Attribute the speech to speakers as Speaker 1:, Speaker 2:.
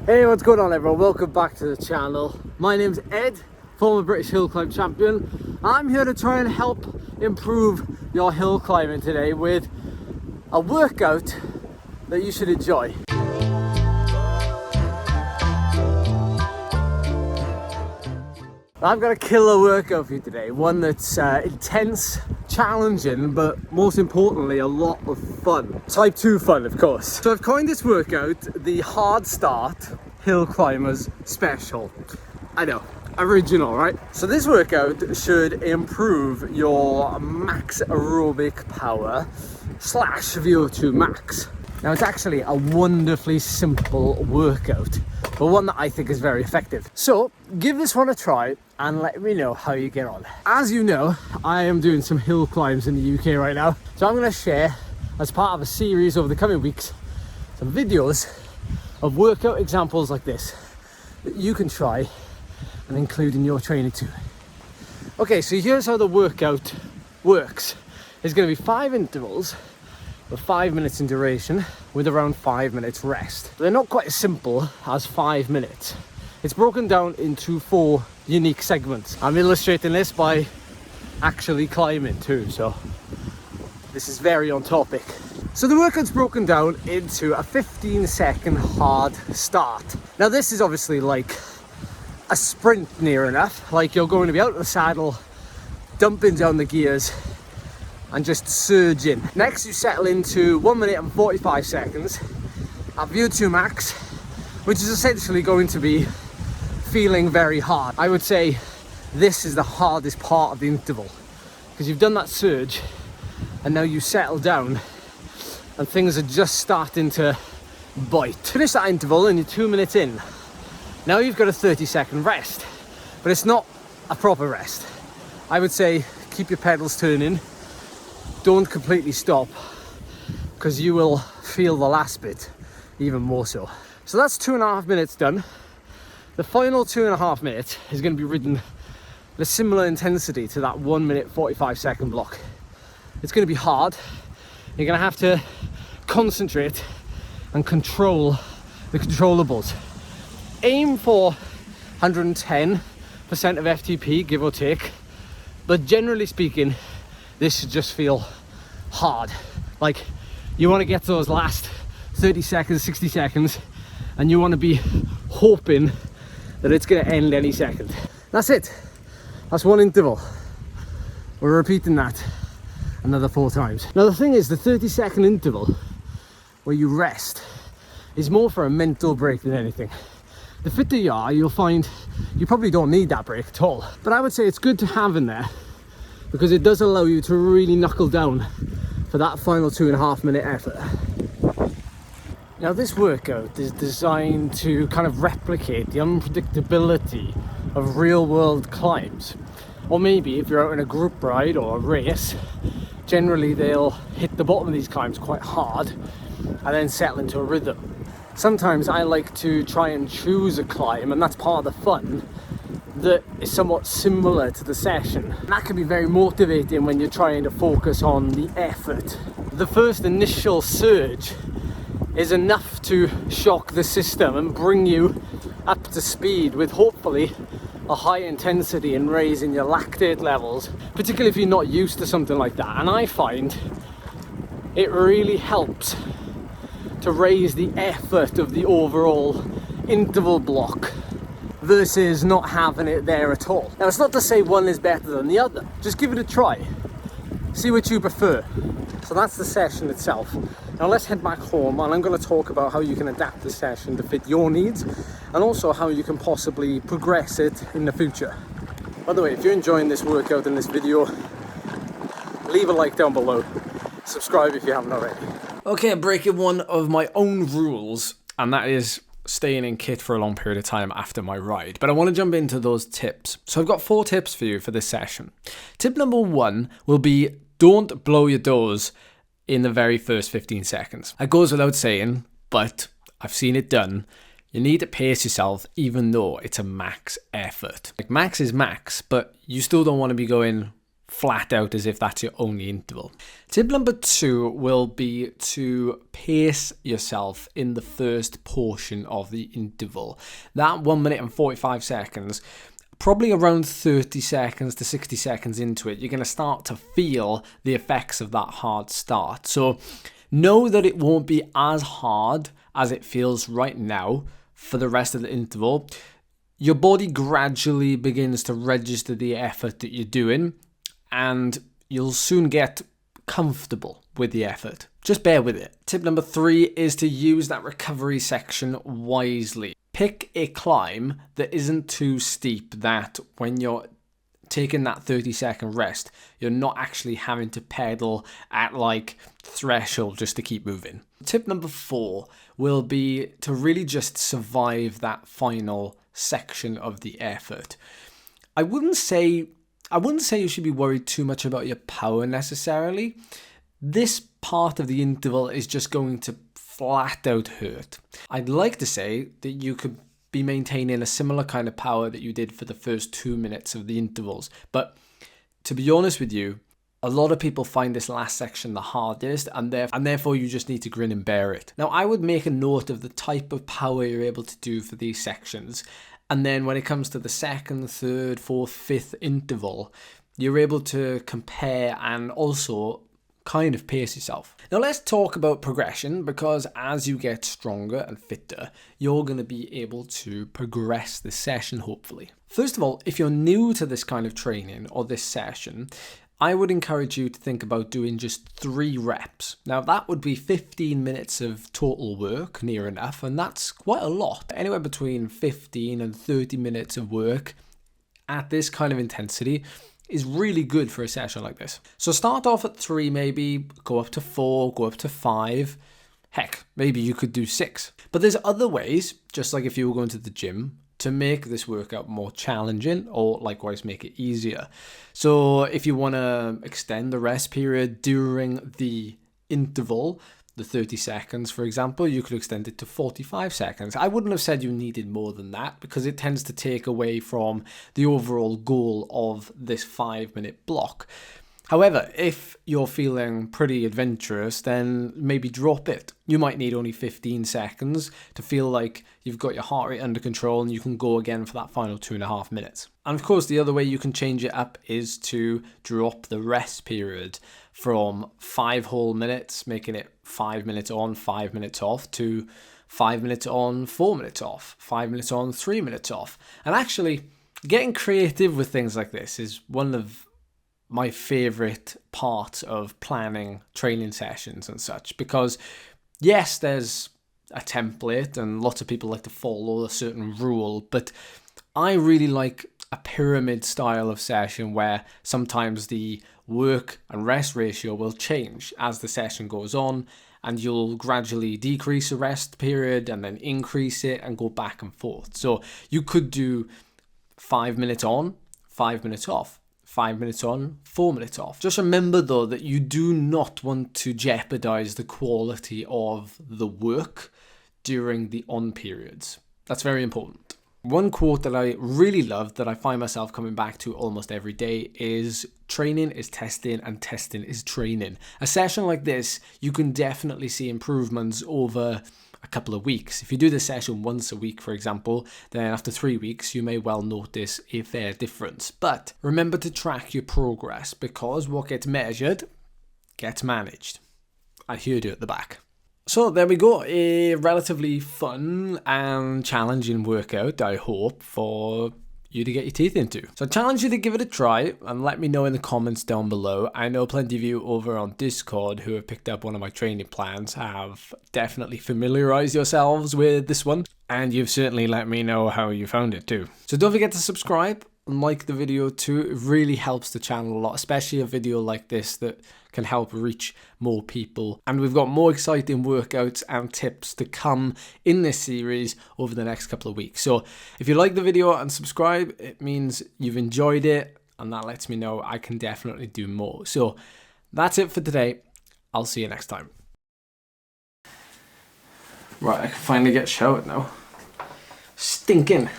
Speaker 1: Hey, what's going on everyone? Welcome back to the channel. My name's Ed, former British hill climb champion. I'm here to try and help improve your hill climbing today with a workout that you should enjoy. I've got a killer workout for you today, one that's intense, challenging, but most importantly a lot of fun. Type 2 fun, of course. So I've coined this workout the Hard Start Hill Climbers Special. I know, original, right? So this workout should improve your max aerobic power / VO2 max. Now it's actually a wonderfully simple workout, but one that I think is very effective. So give this one a try and let me know how you get on. As you know, I am doing some hill climbs in the UK right now. So I'm gonna share, as part of a series over the coming weeks, some videos of workout examples like this that you can try and include in your training too. Okay, so here's how the workout works. There's gonna be 5 intervals of 5 minutes in duration with around 5 minutes rest. They're not quite as simple as 5 minutes. It's broken down into 4 unique segments. I'm illustrating this by actually climbing too, so this is very on topic. So the workout's broken down into a 15-second hard start. Now this is obviously like a sprint near enough, like you're going to be out of the saddle, dumping down the gears and just surge in. Next you settle into 1 minute and 45 seconds at VO2 max, which is essentially going to be feeling very hard. I would say this is the hardest part of the interval because you've done that surge and now you settle down and things are just starting to bite. Finish that interval and you're 2 minutes in. Now you've got a 30-second rest, but it's not a proper rest. I would say keep your pedals turning. Don't completely stop because you will feel the last bit even more so. So that's 2.5 minutes done. The final 2.5 minutes is going to be ridden at a similar intensity to that 1 minute 45-second block. It's going to be hard. You're going to have to concentrate and control the controllables. Aim for 110% of FTP, give or take, but generally speaking this should just feel hard. Like you want to get those last 30 seconds, 60 seconds, and you want to be hoping that it's going to end any second. That's it. That's one interval. We're repeating that another 4 times. Now the thing is, the 30-second interval where you rest is more for a mental break than anything. The fitter you are, you'll find you probably don't need that break at all. But I would say it's good to have in there because it does allow you to really knuckle down for that final 2.5 minute effort. Now this workout is designed to kind of replicate the unpredictability of real world climbs. Or maybe if you're out in a group ride or a race, generally they'll hit the bottom of these climbs quite hard and then settle into a rhythm. Sometimes I like to try and choose a climb, and that's part of the fun, that is somewhat similar to the session. And that can be very motivating when you're trying to focus on the effort. The first initial surge is enough to shock the system and bring you up to speed with hopefully a high intensity in raising your lactate levels, particularly if you're not used to something like that. And I find it really helps to raise the effort of the overall interval block versus not having it there at all. Now it's not to say one is better than the other, just give it a try, see what you prefer. So that's the session itself. Now let's head back home and I'm going to talk about how you can adapt the session to fit your needs and also how you can possibly progress it in the future. By the way, if you're enjoying this workout in this video, leave a like down below, subscribe if you haven't already. Okay, I'm breaking one of my own rules, and that is staying in kit for a long period of time after my ride. But I want to jump into those tips. So I've got 4 tips for you for this session. Tip number 1 will be don't blow your doors in the very first 15 seconds. It goes without saying, but I've seen it done. You need to pace yourself even though it's a max effort. Like max is max, but you still don't want to be going
Speaker 2: flat out as if that's your only interval. Tip number 2 will be to pace yourself in the first portion of the interval. That 1 minute and 45 seconds, probably around 30 seconds to 60 seconds into it, you're going to start to feel the effects of that hard start. So know that it won't be as hard as it feels right now for the rest of the interval. Your body gradually begins to register the effort that you're doing, and you'll soon get comfortable with the effort. Just bear with it. Tip number 3 is to use that recovery section wisely. Pick a climb that isn't too steep, that when you're taking that 30-second rest, you're not actually having to pedal at like threshold just to keep moving. Tip number 4 will be to really just survive that final section of the effort. I wouldn't say you should be worried too much about your power necessarily. This part of the interval is just going to flat out hurt. I'd like to say that you could be maintaining a similar kind of power that you did for the first 2 minutes of the intervals. But to be honest with you, a lot of people find this last section the hardest, and therefore you just need to grin and bear it. Now, I would make a note of the type of power you're able to do for these sections. And then when it comes to the second, third, fourth, fifth interval, you're able to compare and also kind of pace yourself. Now let's talk about progression, because as you get stronger and fitter, you're going to be able to progress the session, hopefully. First of all, if you're new to this kind of training or this session, I would encourage you to think about doing just 3 reps. Now that would be 15 minutes of total work, near enough, and that's quite a lot. Anywhere between 15 and 30 minutes of work at this kind of intensity is really good for a session like this. So start off at 3 maybe, go up to 4, go up to 5. Heck, maybe you could do 6. But there's other ways, just like if you were going to the gym, to make this workout more challenging or likewise make it easier. So if you want to extend the rest period during the interval, the 30 seconds, for example, you could extend it to 45 seconds. I wouldn't have said you needed more than that, because it tends to take away from the overall goal of this 5-minute block. However, if you're feeling pretty adventurous, then maybe drop it. You might need only 15 seconds to feel like you've got your heart rate under control and you can go again for that final 2.5 minutes. And of course, the other way you can change it up is to drop the rest period from 5 whole minutes, making it 5 minutes on, 5 minutes off, to 5 minutes on, 4 minutes off, 5 minutes on, 3 minutes off. And actually, getting creative with things like this is one of my favorite part of planning training sessions and such, because yes, there's a template and lots of people like to follow a certain rule, but I really like a pyramid style of session where sometimes the work and rest ratio will change as the session goes on, and you'll gradually decrease the rest period and then increase it and go back and forth. So you could do 5 minutes on, 5 minutes off, 5 minutes on, 4 minutes off. Just remember though that you do not want to jeopardize the quality of the work during the on periods. That's very important. One quote that I really love that I find myself coming back to almost every day is training is testing and testing is training. A session like this, you can definitely see improvements over a couple of weeks. If you do the session once a week, for example, then after 3 weeks, you may well notice a fair difference. But remember to track your progress, because what gets measured gets managed. I heard you at the back. So there we go, a relatively fun and challenging workout, I hope, for you to get your teeth into. So I challenge you to give it a try and let me know in the comments down below. I know plenty of you over on Discord who have picked up one of my training plans have definitely familiarized yourselves with this one, and you've certainly let me know how you found it too. So don't forget to subscribe and like the video too. It really helps the channel a lot, especially a video like this that can help reach more people. And we've got more exciting workouts and tips to come in this series over the next couple of weeks. So if you like the video and subscribe, it means you've enjoyed it, and that lets me know I can definitely do more. So that's it for today. I'll see you next time. Right, I can finally get showered now. Stinking.